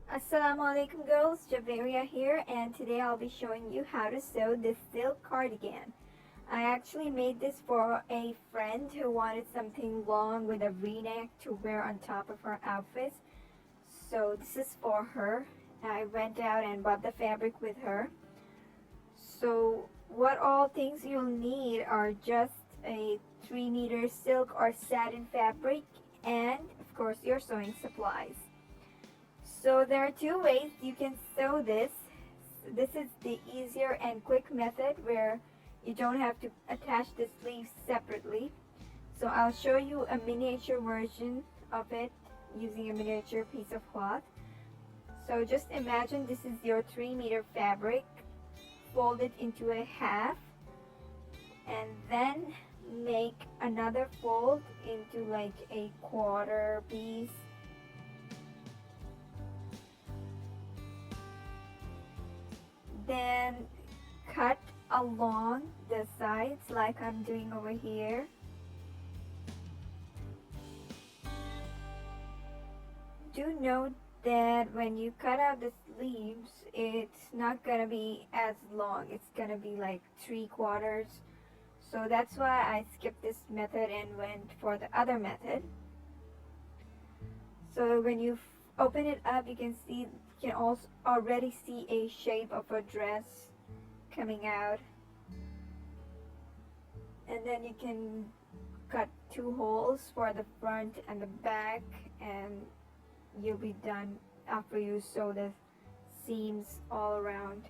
Assalamu alaikum girls, Javeria here, and today I'll be showing you how to sew this silk cardigan. I actually made this for a friend who wanted something long with a v-neck to wear on top of her outfit. So this is for her. I went out and bought the fabric with her. So what all things you'll need are just a 3-meter silk or satin fabric and of course your sewing supplies. So there are two ways you can sew this. This is the easier and quick method where you don't have to attach the sleeves separately. So I'll show you a miniature version of it using a miniature piece of cloth. So just imagine this is your 3-meter fabric. Fold it into a half and then make another fold into like a quarter piece. Then cut along the sides like I'm doing over here. Do note that when you cut out the sleeves, it's not gonna be as long. It's gonna be like 3/4. So that's why I skipped this method and went for the other method. So when you open it up, you can also already see a shape of a dress coming out, and then you can cut 2 holes for the front and the back, and you'll be done after you sew the seams all around.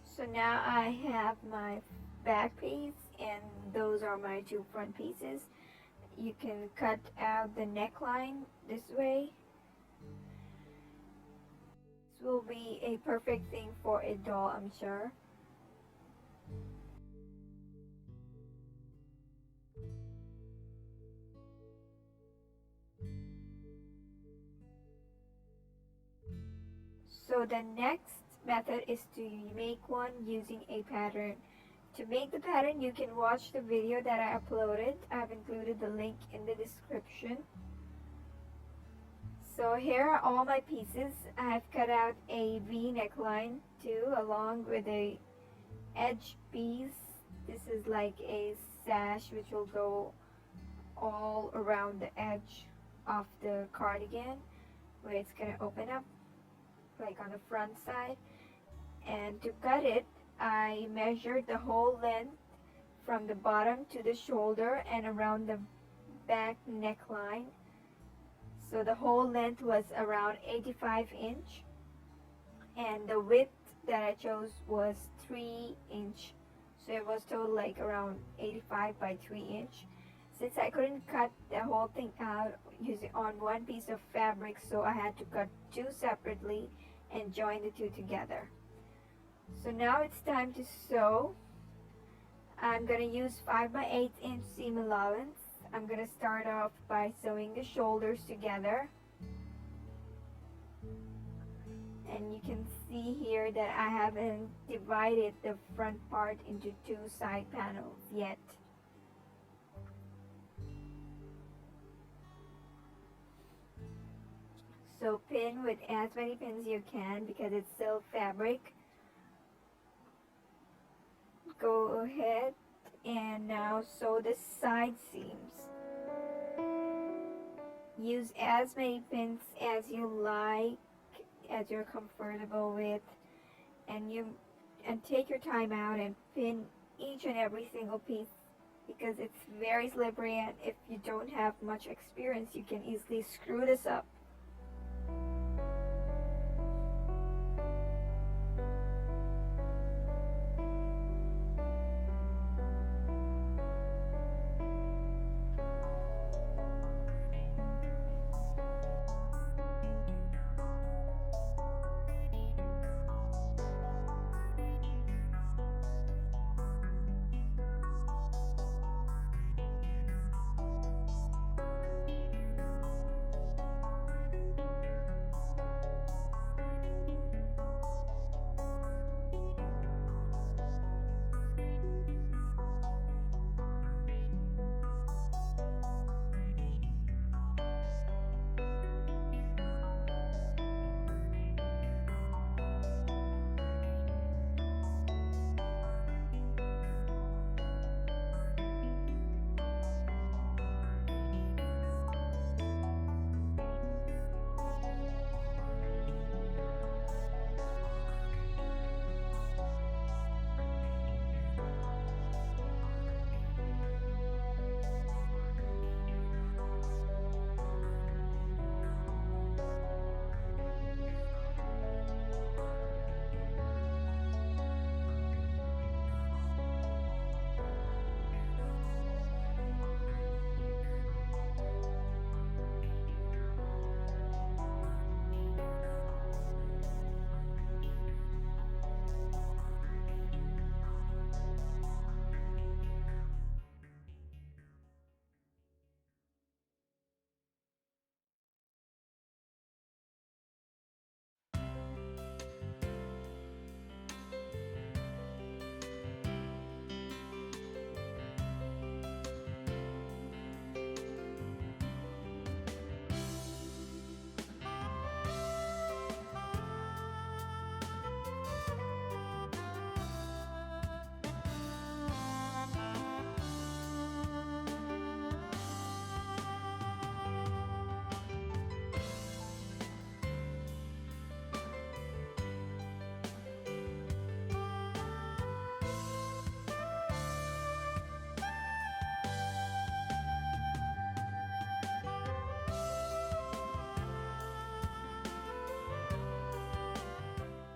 So now I have my back piece and those are my 2 front pieces. You can cut out the neckline this way. This will be a perfect thing for a doll, I'm sure. So the next method is to make one using a pattern. To make the pattern, you can watch the video that I uploaded. I've included the link in the description. So here are all my pieces. I've cut out a V neckline too, along with a edge piece. This is like a sash which will go all around the edge of the cardigan, where it's gonna open up like on the front side. And to cut it, I measured the whole length from the bottom to the shoulder and around the back neckline. So the whole length was around 85 inch, and the width that I chose was 3 inch. So it was total like around 85 by 3 inch. Since I couldn't cut the whole thing out using on one piece of fabric, so I had to cut 2 separately and join the 2 together. So now it's time to sew. I'm going to use 5 by 8 inch seam allowance. I'm going to start off by sewing the shoulders together. And you can see here that I haven't divided the front part into 2 side panels yet. So pin with as many pins you can because it's silk fabric. Go ahead and now sew the side seams. Use as many pins as you like, as you're comfortable with, and take your time out and pin each and every single piece because it's very slippery, and if you don't have much experience you can easily screw this up.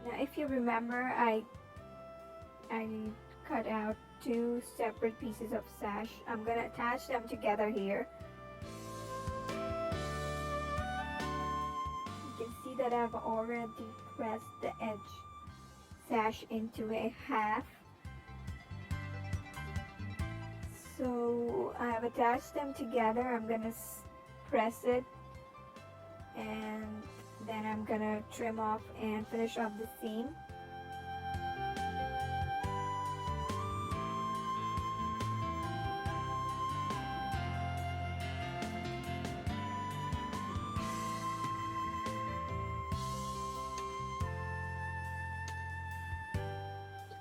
Now if you remember, I cut out two separate pieces of sash. I'm gonna attach them together here. You can see that I've already pressed the edge sash into a half. So I have attached them together. I'm gonna press it, and then I'm gonna trim off and finish off the seam.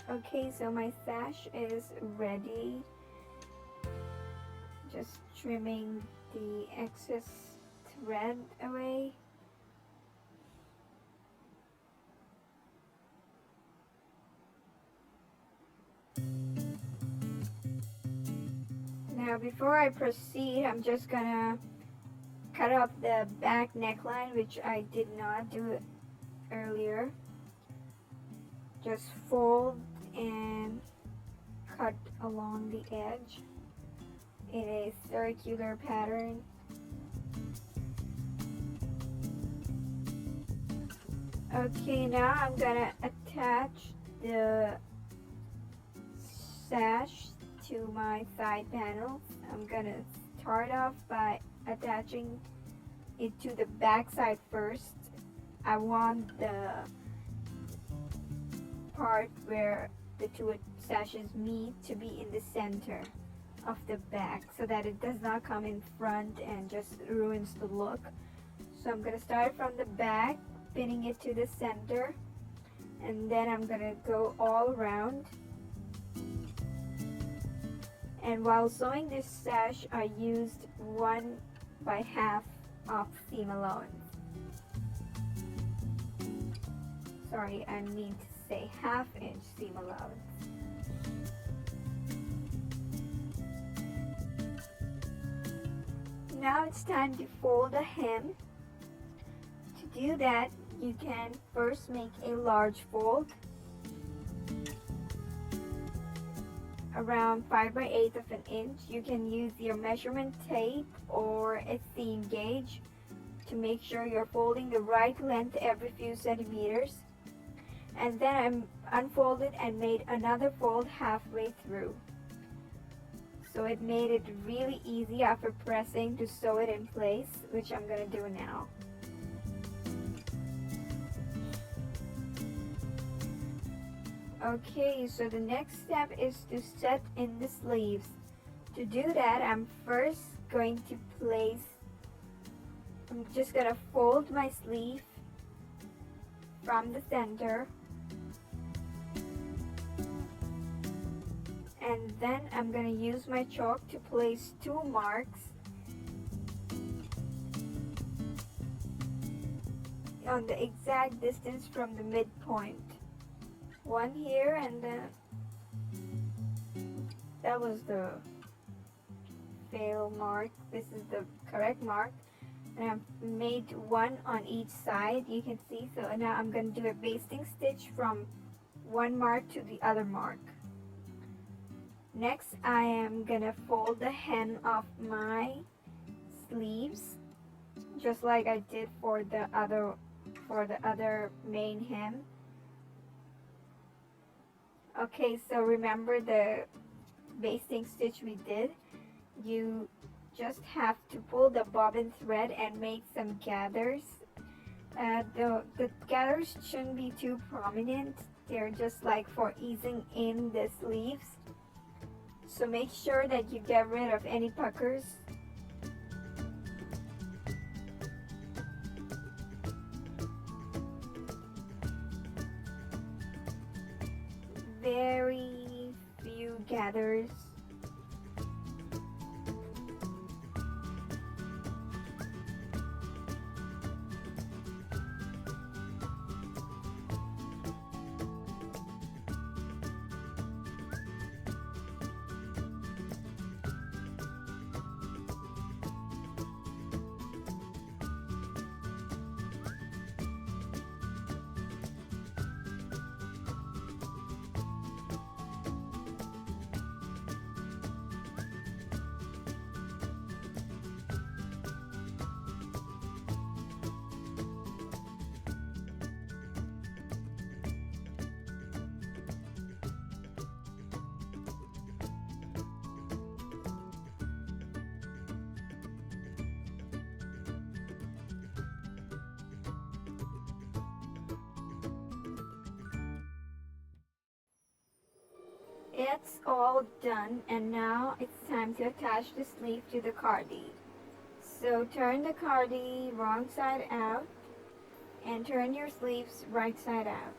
Okay, so my sash is ready. Just trimming the excess thread away. Now before I proceed, I'm just gonna cut off the back neckline, which I did not do earlier. Just fold and cut along the edge in a circular pattern. Okay, now I'm gonna attach the sash to my side panels. I'm gonna start off by attaching it to the back side first. I want the part where the two sashes meet to be in the center of the back so that it does not come in front and just ruins the look. So I'm gonna start from the back, pinning it to the center, and then I'm gonna go all around. And while sewing this sash, I used 1/2 of seam allowance. Sorry, I mean to say 1/2 inch seam allowance. now it's time to fold the hem. To do that, you can first make a large fold around 5 by 8 of an inch. You can use your measurement tape or a seam gauge to make sure you're folding the right length every few centimeters. And then I unfolded and made another fold halfway through. So it made it really easy after pressing to sew it in place, which I'm gonna do now. Okay, so the next step is to set in the sleeves. To do that, I'm just gonna fold my sleeve from the center, and then I'm gonna use my chalk to place 2 marks on the exact distance from the midpoint. One here, and then that was the fail mark. This is the correct mark, and I've made one on each side, you can see. So now I'm going to do a basting stitch from one mark to the other mark. Next, I am going to fold the hem of my sleeves just like I did for the other main hem. Okay, so remember the basting stitch we did? You just have to pull the bobbin thread and make some gathers. The gathers shouldn't be too prominent. They're just like for easing in the sleeves. So make sure that you get rid of any puckers. Very few gathers. It's all done, and now it's time to attach the sleeve to the cardi. So turn the cardi wrong side out and turn your sleeves right side out.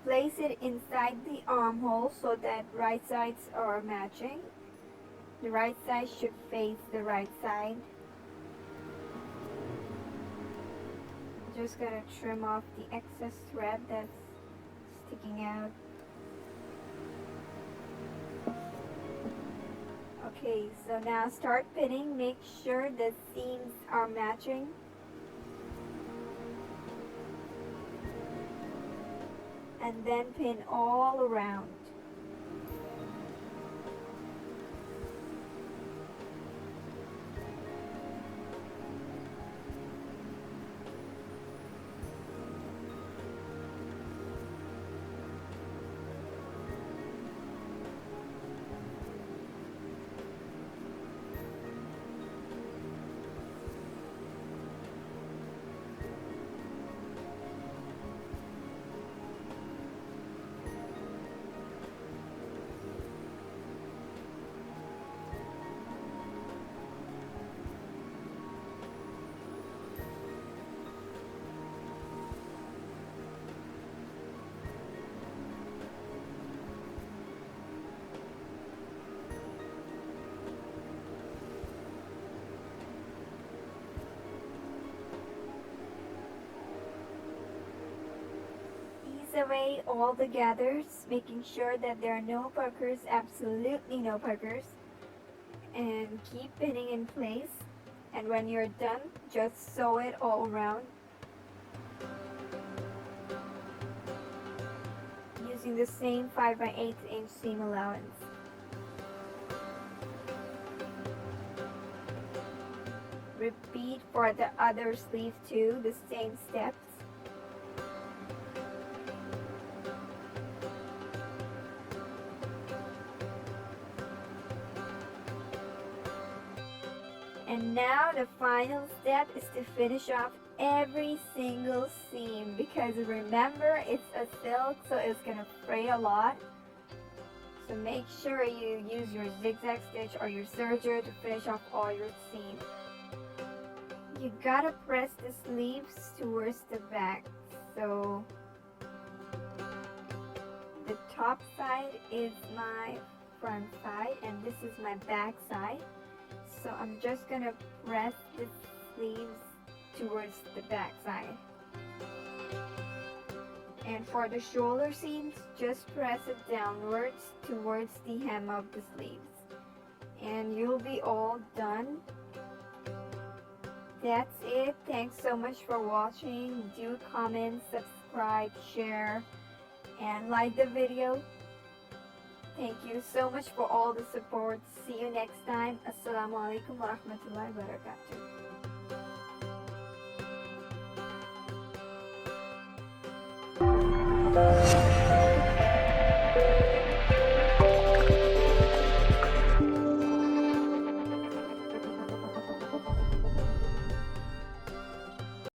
Place it inside the armhole so that right sides are matching. The right side should face the right side. Just gonna trim off the excess thread that's sticking out. Okay, so now start pinning. Make sure the seams are matching. And then pin all around. Away all the gathers, making sure that there are no puckers, absolutely no puckers. and keep pinning in place. And when you're done, just sew it all around using the same 5/8 inch seam allowance. Repeat for the other sleeve too, the same steps. And now the final step is to finish off every single seam, because remember, it's a silk, so it's gonna fray a lot. So make sure you use your zigzag stitch or your serger to finish off all your seams. You gotta press the sleeves towards the back. So the top side is my front side and this is my back side. So I'm just gonna press the sleeves towards the back side. And for the shoulder seams, just press it downwards towards the hem of the sleeves. And you'll be all done. That's it. Thanks so much for watching. Do comment, subscribe, share, and like the video. Thank you so much for all the support. See you next time. Assalamualaikum warahmatullahi wabarakatuh.